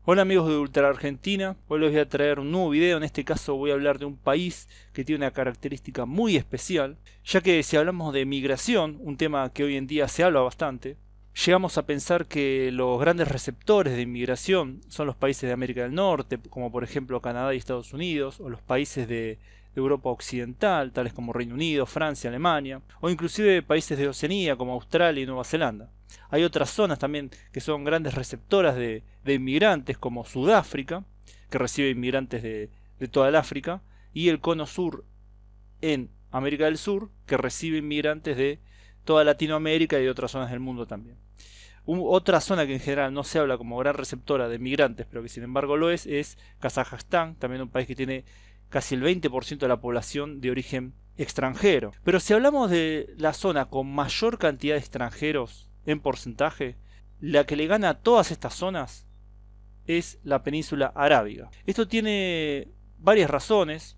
Hola amigos de Ultra Argentina, hoy les voy a traer un nuevo video. En este caso voy a hablar de un país que tiene una característica muy especial, ya que si hablamos de migración, un tema que hoy en día se habla bastante, llegamos a pensar que los grandes receptores de inmigración son los países de América del Norte, como por ejemplo Canadá y Estados Unidos, o los países de Europa Occidental, tales como Reino Unido, Francia, Alemania, o inclusive países de Oceanía como Australia y Nueva Zelanda. Hay otras zonas también que son grandes receptoras de inmigrantes, como Sudáfrica, que recibe inmigrantes de toda el África, y el Cono Sur en América del Sur, que recibe inmigrantes de toda Latinoamérica y de otras zonas del mundo también. Otra zona que en general no se habla como gran receptora de migrantes, pero que sin embargo lo es Kazajstán, también un país que tiene casi el 20% de la población de origen extranjero. Pero si hablamos de la zona con mayor cantidad de extranjeros en porcentaje, la que le gana a todas estas zonas es la península arábiga. Esto tiene varias razones.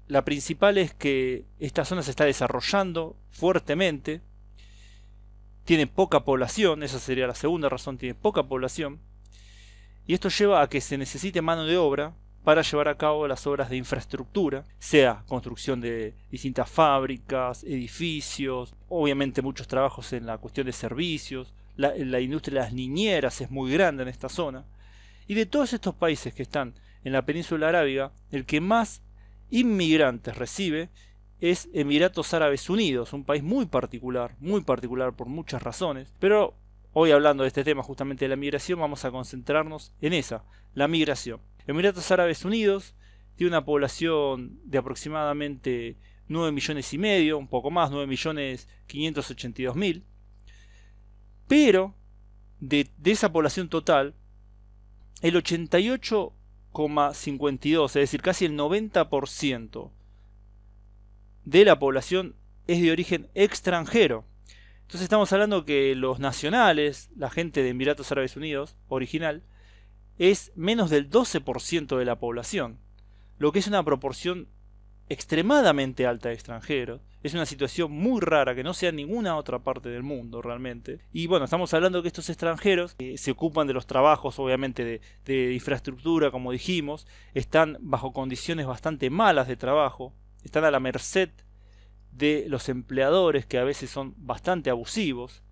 La principal es que esta zona se está desarrollando fuertemente, tiene poca población, esa sería la segunda razón, tiene poca población, y esto lleva a que se necesite mano de obra para llevar a cabo las obras de infraestructura, sea construcción de distintas fábricas, edificios, obviamente muchos trabajos en la cuestión de servicios, la industria de las niñeras es muy grande en esta zona, y de todos estos países que están en la península arábiga, el que más inmigrantes recibe es Emiratos Árabes Unidos, un país muy particular por muchas razones, pero hoy hablando de este tema justamente de la migración vamos a concentrarnos en esa, la migración. Emiratos Árabes Unidos tiene una población de aproximadamente 9 millones y medio, un poco más, 9.582.000, pero de esa población total, el 88,52, es decir, casi el 90% de la población es de origen extranjero. Entonces estamos hablando que los nacionales, la gente de Emiratos Árabes Unidos, original, es menos del 12% de la población, lo que es una proporción extremadamente alta de extranjeros. Es una situación muy rara que no sea en ninguna otra parte del mundo realmente. Y bueno, estamos hablando que estos extranjeros se ocupan de los trabajos obviamente de infraestructura, como dijimos, están bajo condiciones bastante malas de trabajo, están a la merced de los empleadores que a veces son bastante abusivos.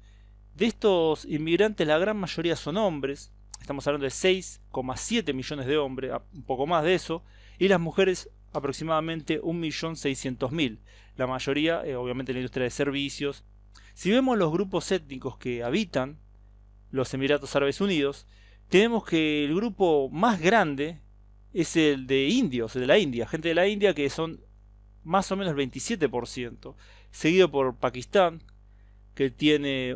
De estos inmigrantes la gran mayoría son hombres, estamos hablando de 6,7 millones de hombres, un poco más de eso, y las mujeres aproximadamente 1.600.000, la mayoría obviamente en la industria de servicios. Si vemos los grupos étnicos que habitan los Emiratos Árabes Unidos, tenemos que el grupo más grande es el de indios, el de la India, gente de la India que son más o menos el 27%, seguido por Pakistán, que tiene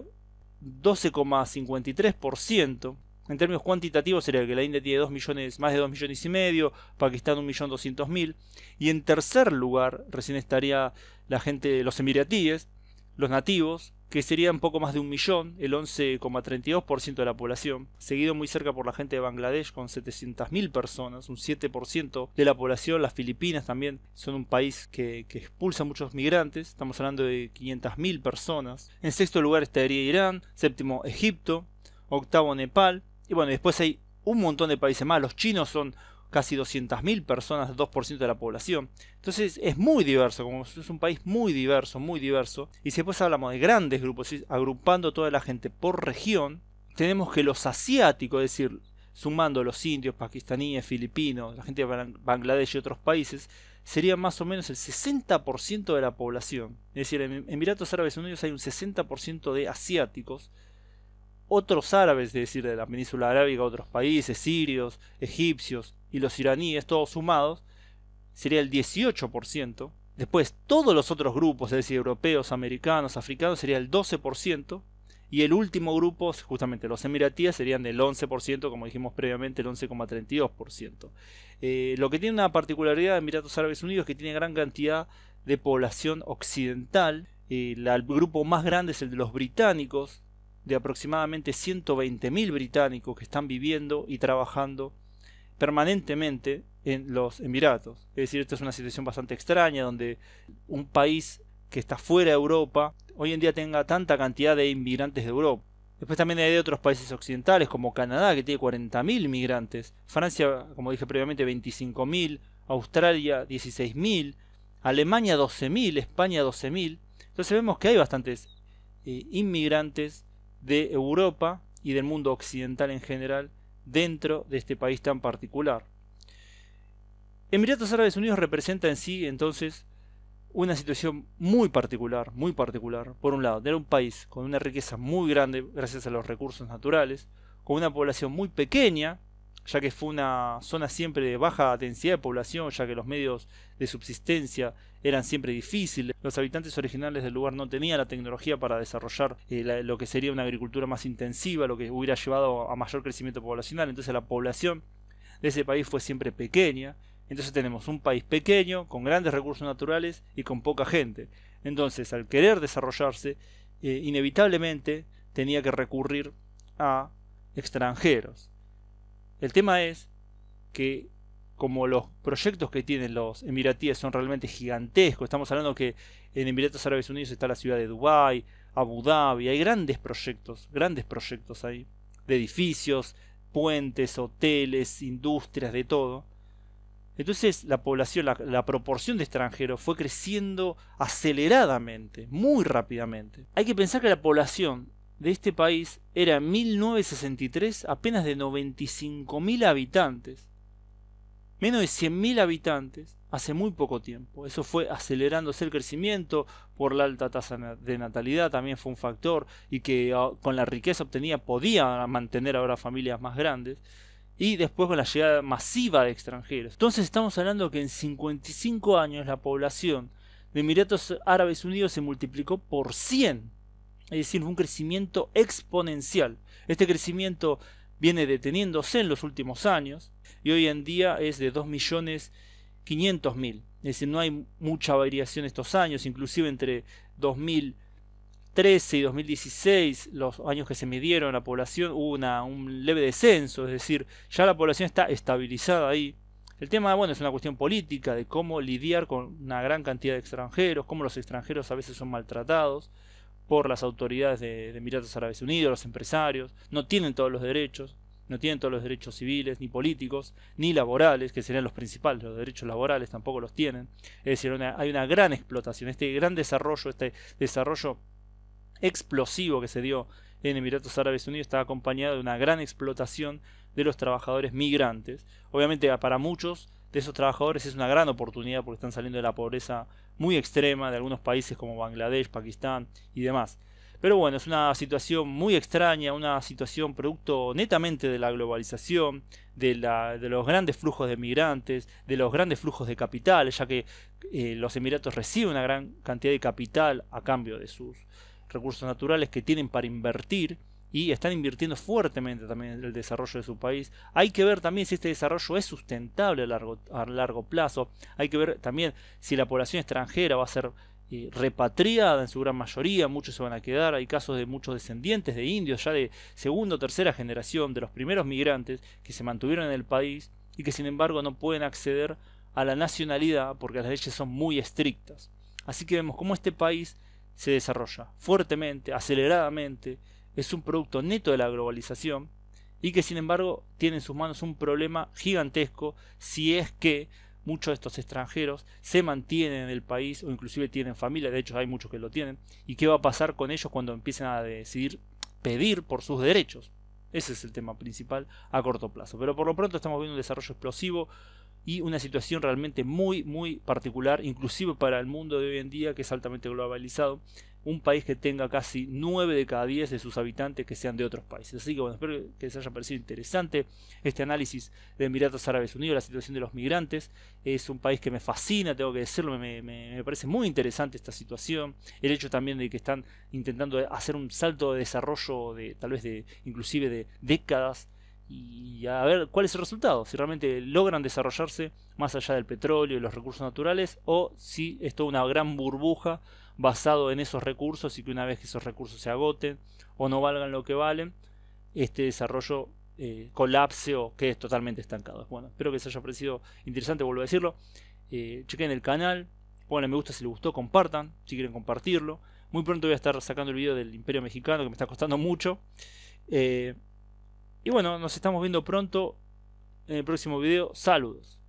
12,53%. En términos cuantitativos sería que la India tiene 2 millones, más de 2 millones y medio, Pakistán 1.200.000, y en tercer lugar recién estaría la gente de los emiratíes, los nativos, que serían poco más de 1 millón, el 11,32% de la población, seguido muy cerca por la gente de Bangladesh con 700.000 personas, un 7% de la población. Las Filipinas también son un país que expulsa a muchos migrantes, estamos hablando de 500.000 personas. En sexto lugar estaría Irán, séptimo Egipto, octavo Nepal, y bueno, después hay un montón de países más. Los chinos son casi 200.000 personas, 2% de la población. Entonces es muy diverso, como es un país muy diverso, muy diverso. Y si después hablamos de grandes grupos, agrupando toda la gente por región, tenemos que los asiáticos, es decir, sumando los indios, pakistaníes, filipinos, la gente de Bangladesh y otros países, sería más o menos el 60% de la población. Es decir, en Emiratos Árabes Unidos hay un 60% de asiáticos. Otros árabes, es decir, de la península arábiga, otros países, sirios, egipcios y los iraníes, todos sumados, sería el 18%. Después, todos los otros grupos, es decir, europeos, americanos, africanos, sería el 12%. Y el último grupo, justamente los emiratíes, serían del 11%, como dijimos previamente, el 11,32%. Lo que tiene una particularidad de Emiratos Árabes Unidos es que tiene gran cantidad de población occidental. El grupo más grande es el de los británicos, de aproximadamente 120.000 británicos que están viviendo y trabajando permanentemente en los Emiratos. Es decir, esta es una situación bastante extraña donde un país que está fuera de Europa hoy en día tenga tanta cantidad de inmigrantes de Europa. Después también hay de otros países occidentales como Canadá, que tiene 40.000 inmigrantes. Francia, como dije previamente, 25.000. Australia, 16.000. Alemania, 12.000. España, 12.000. Entonces vemos que hay bastantes inmigrantes de Europa y del mundo occidental en general dentro de este país tan particular. Emiratos Árabes Unidos representa en sí entonces una situación muy particular, muy particular. Por un lado, tener un país con una riqueza muy grande gracias a los recursos naturales, con una población muy pequeña, ya que fue una zona siempre de baja densidad de población, ya que los medios de subsistencia eran siempre difíciles. Los habitantes originales del lugar no tenían la tecnología para desarrollar lo que sería una agricultura más intensiva, lo que hubiera llevado a mayor crecimiento poblacional. Entonces la población de ese país fue siempre pequeña. Entonces tenemos un país pequeño, con grandes recursos naturales y con poca gente. Entonces, al querer desarrollarse, inevitablemente tenía que recurrir a extranjeros. El tema es que, como los proyectos que tienen los emiratíes son realmente gigantescos, estamos hablando que en Emiratos Árabes Unidos está la ciudad de Dubái, Abu Dhabi, hay grandes proyectos ahí, de edificios, puentes, hoteles, industrias, de todo. Entonces la población, la proporción de extranjeros fue creciendo aceleradamente, muy rápidamente. Hay que pensar que la población de este país era en 1963 apenas de 95.000 habitantes. Menos de 100.000 habitantes hace muy poco tiempo. Eso fue acelerándose el crecimiento por la alta tasa de natalidad, también fue un factor, y que con la riqueza obtenida podía mantener ahora familias más grandes. Y después con la llegada masiva de extranjeros. Entonces estamos hablando que en 55 años la población de Emiratos Árabes Unidos se multiplicó por 100. Es decir, un crecimiento exponencial. Este crecimiento viene deteniéndose en los últimos años y hoy en día es de 2.500.000. Es decir, no hay mucha variación estos años, inclusive entre 2013 y 2016, los años que se midieron la población, hubo un leve descenso, es decir, ya la población está estabilizada ahí. El tema, bueno, es una cuestión política de cómo lidiar con una gran cantidad de extranjeros, cómo los extranjeros a veces son maltratados por las autoridades de Emiratos Árabes Unidos, los empresarios, no tienen todos los derechos, no tienen todos los derechos civiles, ni políticos, ni laborales, que serían los principales, los derechos laborales tampoco los tienen. Es decir, hay una gran explotación, este gran desarrollo, este desarrollo explosivo que se dio en Emiratos Árabes Unidos está acompañado de una gran explotación de los trabajadores migrantes. Obviamente para muchos de esos trabajadores es una gran oportunidad porque están saliendo de la pobreza muy extrema de algunos países como Bangladesh, Pakistán y demás. Pero bueno, es una situación muy extraña, una situación producto netamente de la globalización, de los grandes flujos de migrantes, de los grandes flujos de capital, ya que los Emiratos reciben una gran cantidad de capital a cambio de sus recursos naturales que tienen para invertir y están invirtiendo fuertemente también en el desarrollo de su país. Hay que ver también si este desarrollo es sustentable a largo plazo. Hay que ver también si la población extranjera va a ser repatriada en su gran mayoría. Muchos se van a quedar. Hay casos de muchos descendientes de indios ya de segunda o tercera generación de los primeros migrantes que se mantuvieron en el país y que sin embargo no pueden acceder a la nacionalidad porque las leyes son muy estrictas. Así que vemos cómo este país se desarrolla fuertemente, aceleradamente, es un producto neto de la globalización y que sin embargo tiene en sus manos un problema gigantesco si es que muchos de estos extranjeros se mantienen en el país o inclusive tienen familia, de hecho hay muchos que lo tienen, y qué va a pasar con ellos cuando empiecen a decidir pedir por sus derechos. Ese es el tema principal a corto plazo, pero por lo pronto estamos viendo un desarrollo explosivo y una situación realmente muy muy particular, inclusive para el mundo de hoy en día que es altamente globalizado, un país que tenga casi 9 de cada 10 de sus habitantes que sean de otros países. Así que bueno, espero que les haya parecido interesante este análisis de Emiratos Árabes Unidos, la situación de los migrantes. Es un país que me fascina, tengo que decirlo, me parece muy interesante esta situación. El hecho también de que están intentando hacer un salto de desarrollo de tal vez de inclusive de décadas, y a ver cuál es el resultado, si realmente logran desarrollarse más allá del petróleo y los recursos naturales o si es toda una gran burbuja basado en esos recursos y que una vez que esos recursos se agoten o no valgan lo que valen, este desarrollo colapse o quede totalmente estancado. Bueno, espero que les haya parecido interesante, vuelvo a decirlo. Chequen el canal, pongan me gusta si les gustó, compartan si quieren compartirlo. Muy pronto voy a estar sacando el video del Imperio Mexicano, que me está costando mucho. Y bueno, nos estamos viendo pronto en el próximo video. Saludos.